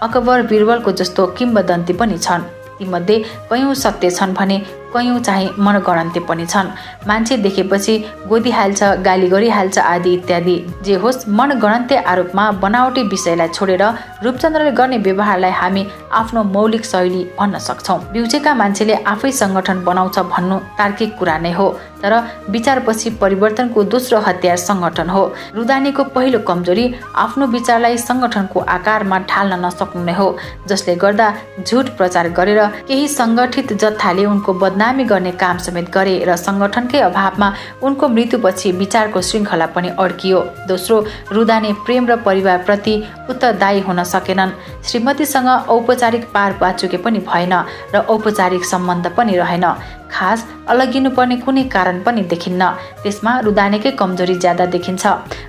अकबर बिरबलको जस्तो किम्बदन्ती पनि छन्। तीमध्ये कयौँ सत्य छन् भने कयौँ चाहिँ मनगढन्ते पनि छन्। मान्छे देखेपछि गोदिहाल्छ, गाली गरिहाल्छ आदि इत्यादि। जे होस्, मनगढन्ते आरोपमा बनावटी विषयलाई छोडेर रूपचन्द्रले गर्ने व्यवहारलाई हामी आफ्नो मौलिक शैली भन्न सक्छौँ। बिउजेका मान्छेले आफै सङ्गठन बनाउँछ भन्नु तार्किक कुरा नै हो, तर विचारपछि परिवर्तनको दोस्रो हतियार सङ्गठन हो। रुदानेको पहिलो कमजोरी आफ्नो विचारलाई सङ्गठनको आकारमा ढाल्न नसक्नु नै हो, जसले गर्दा झुट प्रचार गरेर केही सङ्गठित जत्थाले उनको बदनामी गर्ने काम समेत गरे र सङ्गठनकै अभावमा उनको मृत्युपछि विचारको श्रृङ्खला पनि अड्कियो। दोस्रो, रुदाने प्रेम र परिवारप्रति उत्तरदायी हुन सकेनन्। श्रीमतीसँग औपचारिक पार बाचुके पनि भएन र औपचारिक सम्बन्ध पनि रहेन। खास अलगिनुपर्ने कुनै कारण पनि देखिन्न। त्यसमा रुदानेकै कमजोरी ज्यादा देखिन्छ।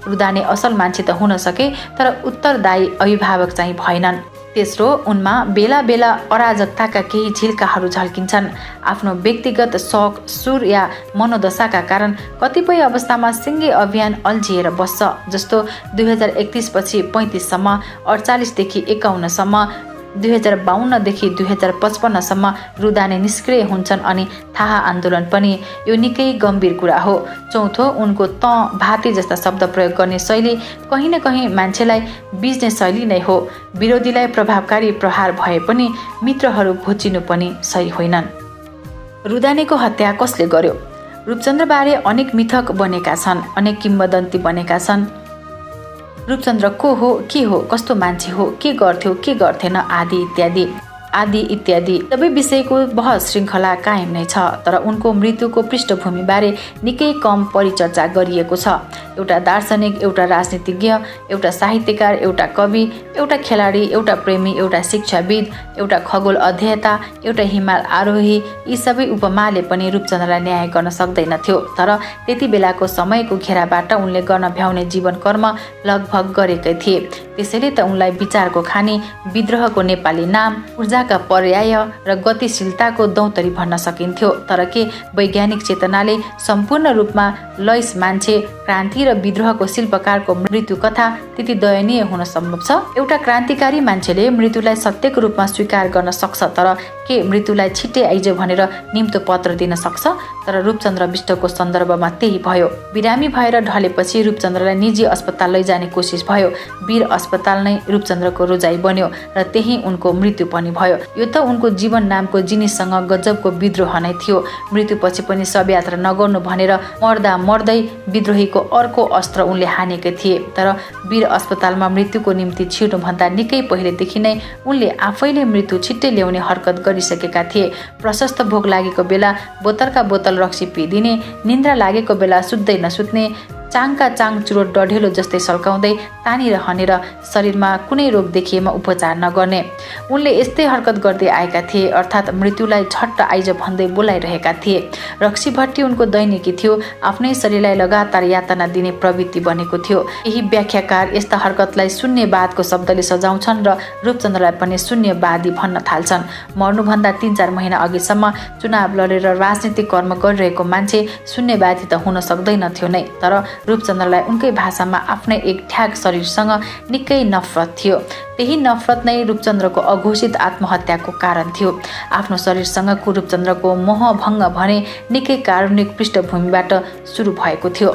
रुदाने असल मान्छे त हुन सके, तर उत्तरदायी अभिभावक चाहिँ भएनन्। तेस्रो, उनमा बेला बेला अराजकताका केही झिल्काहरू झल्किन्छन्। आफ्नो व्यक्तिगत शौक, सुर या मनोदशाका कारण कतिपय अवस्थामा सिङ्गे अभियान अल्झिएर बस्छ। जस्तो 2031 पछि 35 सम्म, 48 देखि 51 सम्म, 2052 देखि 2055 सम्म रुदाने निष्क्रिय हुन्छन् अनि थाहा आन्दोलन पनि यो निकै गम्भीर कुरा हो। चौथो, उनको त भाते जस्ता शब्द प्रयोग गर्ने शैली कहीँ न कहीँ मान्छेलाई बिज्ने शैली नै हो। विरोधीलाई प्रभावकारी प्रहार भए पनि मित्रहरू भुचिनु पनि सही होइनन्। रुदानेको हत्या कसले गर्यो? रूपचन्द्रबारे अनेक मिथक बनेका छन्, अनेक किम्वदन्ती बनेका छन्। रूपचन्द्र को हो, के हो, कस्तो मान्छे हो, के गर्थ्यो, के गर्थेन आदि इत्यादि सबै विषयको बहस श्रृङ्खला कायम नै छ। तर उनको मृत्युको पृष्ठभूमिबारे निकै कम परिचर्चा गरिएको छ। एउटा दार्शनिक, एउटा राजनीतिज्ञ, एउटा साहित्यकार, एउटा कवि, एउटा खेलाडी, एउटा प्रेमी, एउटा शिक्षाविद, एउटा खगोल अध्येता, एउटा हिमाल आरोही, यी सबै उपमाले पनि रूपचन्द्रलाई न्याय गर्न सक्दैनथ्यो। तर त्यति बेलाको समयको घेराबाट उनले गर्न भ्याउने जीवन कर्म लगभग गरेकै थिए। त्यसैले त उनलाई विचारको खानी, विद्रोहको नेपाली नाम, ऊर्जाका पर्याय र गतिशीलताको दौतरी भन्न सकिन्थ्यो। तर के वैज्ञानिक चेतनाले सम्पूर्ण रूपमा लैस मान्छे, क्रान्ति र विद्रोहको शिल्पकारको मृत्यु कथा त्यति दयनीय हुन सम्भव छ? एउटा क्रान्तिकारी मान्छेले मृत्युलाई सत्यको रूपमा स्वीकार गर्न सक्छ, तर के मृत्युलाई छिट्टै आइज भनेर निम्तो पत्र दिन सक्छ? तर रूपचन्द्र बिष्टको सन्दर्भमा त्यही भयो। बिरामी भएर ढलेपछि रूपचन्द्रलाई निजी अस्पताल लैजाने कोसिस भयो। वीर अस्पताल नै रूपचन्द्रको रोजाइ बन्यो र त्यही उनको मृत्यु पनि भयो। यो त उनको जीवन नामको जिनिससँग गजबको विद्रोह नै थियो। मृत्युपछि पनि शवयात्रा नगर्नु भनेर मर्दा मर्दै विद्रोहीको अर्को अस्त्र उनले हानेकै थिए। तर वीर अस्पतालमा मृत्युको निम्ति छिर्नुभन्दा निकै पहिलेदेखि नै उनले आफैले मृत्यु छिट्टै ल्याउने हरकत गरिसकेका थिए। प्रशस्त भोक लागेको बेला बोतलका बोतल रक्सी पिइदिने, निन्द्रा लागेको बेला सुत्दै नसुत्ने, चाङका चाङ चुरोट डढेलो जस्तै सल्काउँदै तानिरहने र शरीरमा कुनै रोग देखिएमा उपचार नगर्ने। उनले यस्तै हरकत गर्दै आएका थिए, अर्थात् मृत्युलाई झट्ट आइज भन्दै बोलाइरहेका थिए। रक्सी भट्टी उनको दैनिकी थियो। आफ्नै शरीरलाई लगातार यातना दिने प्रवृत्ति बनेको थियो। यही व्याख्याकार यस्ता हरकतलाई शून्यवादको शब्दले सजाउँछन् र रूपचन्द्रलाई पनि शून्यवादी भन्न थाल्छन्। मर्नुभन्दा 3-4 महिना अघिसम्म चुनाव लडेर राजनीतिक कर्म गरिरहेको मान्छे शून्यवादी त हुन सक्दैनथ्यो नै। तर रूपचन्द्रलाई उनकै भाषामा आफ्नै एक ठ्याक शरीरसँग निकै नफरत थियो। त्यही नफरत नै रूपचन्द्रको अघोषित आत्महत्याको कारण थियो। आफ्नो शरीरसँगको रूपचन्द्रको मोहभङ्ग भने निकै कारुणिक पृष्ठभूमिबाट सुरु भएको थियो।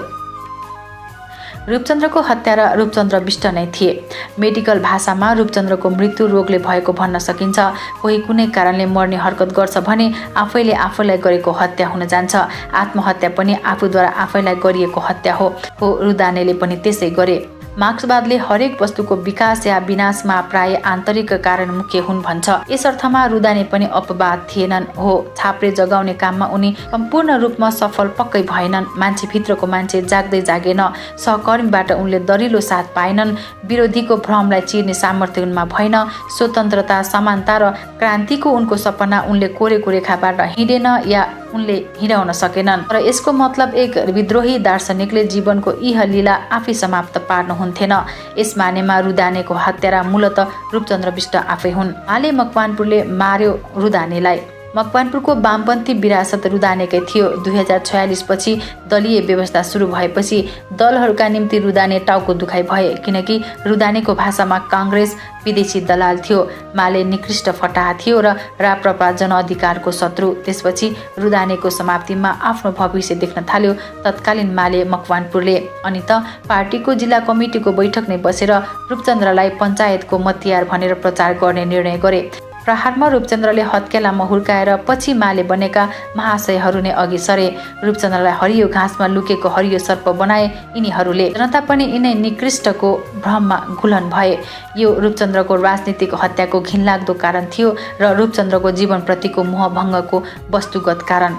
रूपचन्द्रको हत्यारा रूपचन्द्र बिष्ट नै थिए। मेडिकल भाषामा रूपचन्द्रको मृत्यु रोगले भएको भन्न सकिन्छ। कोही कुनै कारणले मर्ने हरकत गर्छ भने आफैले आफैलाई गरेको हत्या हुन जान्छ। आत्महत्या पनि आफूद्वारा आफैलाई गरिएको हत्या हो। रुदानेले पनि त्यसै गरे। मार्क्सवादले हरेक वस्तुको विकास या विनाशमा प्राय आन्तरिक कारण मुख्य हुन् भन्छ। यस अर्थमा रुदाने पनि अपवाद थिएनन्। हो, छाप्रे जगाउने काममा उनी सम्पूर्ण रूपमा सफल पक्कै भएनन्। मान्छेभित्रको मान्छे जाग्दै जागेन। सहकर्मीबाट उनले दरिलो साथ पाएनन्। विरोधीको भ्रमलाई चिर्ने सामर्थ्य उनमा भएन। स्वतन्त्रता, समानता र क्रान्तिको उनको सपना उनले कोरेको रेखाबाट हिँडेन या उनले हिँडाउन सकेनन्। तर यसको मतलब एक विद्रोही दार्शनिकले जीवनको इह लीला आफै समाप्त पार्नुहुन्थेन। यस मानेमा रुदानेको हत्यारा मूलत रूपचन्द्र बिष्ट आफै हुन्। माले मकवानपुरले मार्यो रुदानेलाई। मकवानपुरको वामपन्थी विरासत रुदानेकै थियो। 2046 पछि दलीय व्यवस्था सुरु भएपछि दलहरूका निम्ति रुदाने टाउको दुखाइ भए, किनकि रुदानेको भाषामा काङ्ग्रेस विदेशी दलाल थियो। माले निकृष्ट फटाहा थियो र राप्रपा जनअधिकारको शत्रु। त्यसपछि रुदानेको समाप्तिमा आफ्नो भविष्य देख्न थाल्यो तत्कालीन माले मकवानपुरले। अनि त पार्टीको जिल्ला कमिटीको बैठक नै बसेर रूपचन्द्रलाई पञ्चायतको मतियार भनेर प्रचार गर्ने निर्णय गरे। प्रहारमा रूपचन्द्रले हत्केलामा हुर्काएर पछि माले बनेका महाशयहरू नै अघि सरे। रूपचन्द्रलाई हरियो घाँसमा लुकेको हरियो सर्प बनाए यिनीहरूले। जनता पनि यिनै निकृष्टको भ्रममा घुलन भए। यो रूपचन्द्रको राजनीतिक हत्याको घिनलाग्दो कारण थियो र रूपचन्द्रको जीवनप्रतिको मोहभङ्गको वस्तुगत कारण।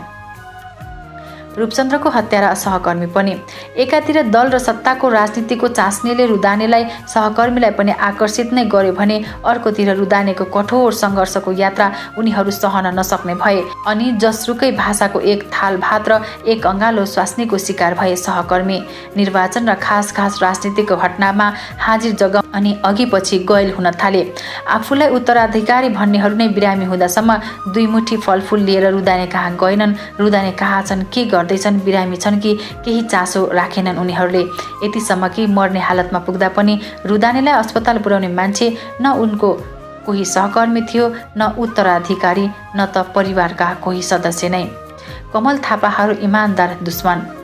रूपचन्द्रको हत्यारा सहकर्मी पनि। एकातिर दल र सत्ताको राजनीतिको चास्नीले रुदानेलाई सहकर्मीलाई पनि आकर्षित नै गर्यो भने अर्कोतिर रुदानेको कठोर सङ्घर्षको यात्रा उनीहरू सहन नसक्ने भए अनि जसरुकै भाषाको एक थाल भात र एक अँगालो स्वास्नीको शिकार भए सहकर्मी। निर्वाचन र खास राजनीतिक घटनामा हाजिर जग्गा अनि अघि पछि गैल हुन थाले। आफूलाई उत्तराधिकारी भन्नेहरू नै बिरामी हुँदासम्म दुई मुठी फलफुल लिएर रुदाने कहाँ गएनन्। रुदाने कहाँ छन्, के गर्दैछन्, बिरामी छन् कि केही चासो राखेनन् उनीहरूले। यतिसम्म कि मर्ने हालतमा पुग्दा पनि रुदानेलाई अस्पताल पुर्याउने मान्छे न उनको कोही सहकर्मी थियो, न उत्तराधिकारी, न त परिवारका कोही सदस्य नै। कमल थापाहरू इमान्दार दुश्मन।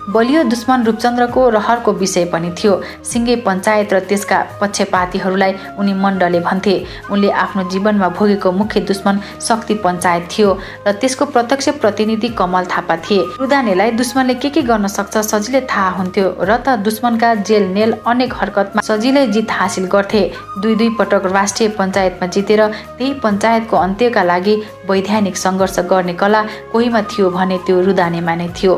बलियो दुश्मन रूपचन्द्रको रहरको विषय पनि थियो। सिङ्गे पञ्चायत र त्यसका पक्षपातीहरूलाई उनी मण्डले भन्थे। उनले आफ्नो जीवनमा भोगेको मुख्य दुश्मन शक्ति पञ्चायत थियो र त्यसको प्रत्यक्ष प्रतिनिधि कमल थापा थिए। रुदानेलाई दुश्मनले के गर्न सक्छ सजिलै थाहा हुन्थ्यो र त दुश्मनका जेल नेल अनेक हरकतमा सजिलै जित हासिल गर्थे। दुई पटक राष्ट्रिय पञ्चायतमा जितेर त्यही पञ्चायतको अन्त्यका लागि वैधानिक सङ्घर्ष गर्ने कला कोहीमा थियो भने त्यो रुदानेमा नै थियो।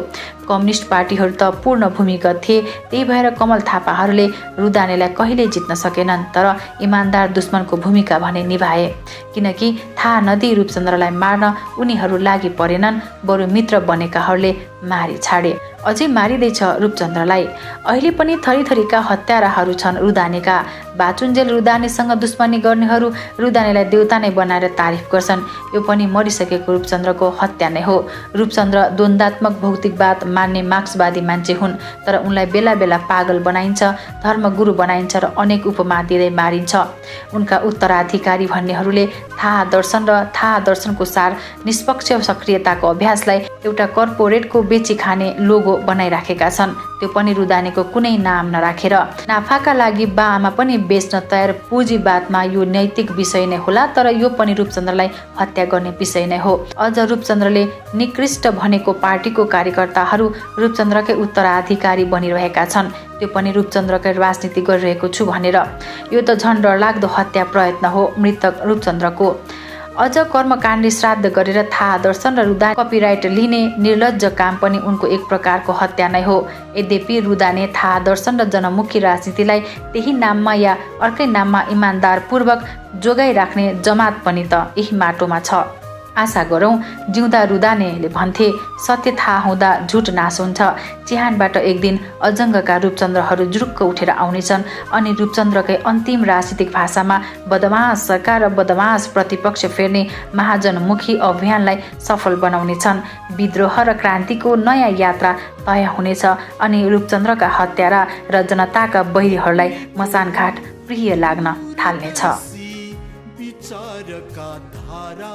कम्युनिस्ट पार्टीहरू त पूर्ण भूमिगत थिए। त्यही भएर कमल थापाहरूले रुदानेलाई कहिल्यै जित्न सकेनन्, तर इमान्दार दुश्मनको भूमिका भने निभाए। किनकि थाहा नदिई रूपचन्द्रलाई मार्न उनीहरू लागि परेनन्, बरु मित्र बनेकाहरूले मारी छाडे। अझै मारिँदैछ रूपचन्द्रलाई। अहिले पनि थरीथरीका हत्याराहरू छन् रुदानेका। बाचुन्जेल रुदानेसँग दुश्मनी गर्नेहरू रुदानेलाई देउता नै बनाएर तारिफ गर्छन्। यो पनि मरिसकेको रूपचन्द्रको हत्या नै हो। रूपचन्द्र द्वन्द्वात्मक भौतिकवाद मान्ने मार्क्सवादी मान्छे हुन्, तर उनलाई बेला बेला पागल बनाइन्छ, धर्मगुरु बनाइन्छ र अनेक उपमा दिँदै मारिन्छ। उनका उत्तराधिकारी भन्नेहरूले थाहा दर्शन र थाहा दर्शनको सार निष्पक्ष सक्रियताको अभ्यासलाई एउटा कर्पोरेटको बेची खाने लोगो बनाइराखेका छन्। त्यो पनि रुदानेको कुनै नाम नराखेर। नाफाका लागि बाआमा पनि बेच्न तयार पुँजीवादमा यो नैतिक विषय नै होला, तर यो पनि रूपचन्द्रलाई हत्या गर्ने विषय नै हो। अझ रूपचन्द्रले निकृष्ट भनेको पार्टीको कार्यकर्ताहरू रूपचन्द्रकै उत्तराधिकारी बनिरहेका छन्। त्यो पनि रूपचन्द्रकै राजनीति गरिरहेको छु भनेर। यो त झन् डरलाग्दो हत्या प्रयत्न हो मृतक रूपचन्द्रको। अझ कर्मकाण्डी श्राद्ध गरेर थाहा दर्शन र रुदाने कपिराइट लिने निर्लज्ज काम पनि उनको एक प्रकारको हत्या नै हो। यद्यपि रुदाने थाहा दर्शन र जनमुखी राजनीतिलाई त्यही नाममा या अर्कै नाममा इमान्दारपूर्वक जोगाइराख्ने जमात पनि त यही माटोमा छ। आशा गरौँ जिउँदा रुदानेले भन्थे, सत्य थाहा हुँदा झुट नाश हुन्छ। चिहानबाट एक दिन अजङ्गका रूपचन्द्रहरू जुरुक्क उठेर आउनेछन् अनि रूपचन्द्रकै अन्तिम राजनीतिक भाषामा बदमास सरकार र बदमास प्रतिपक्ष फेर्ने महाजनमुखी अभियानलाई सफल बनाउनेछन्। विद्रोह र क्रान्तिको नयाँ यात्रा तय हुनेछ अनि रूपचन्द्रका हत्यारा र जनताका बैरीहरूलाई मसानघाट प्रिय लाग्न थाल्नेछ। विचारका धारा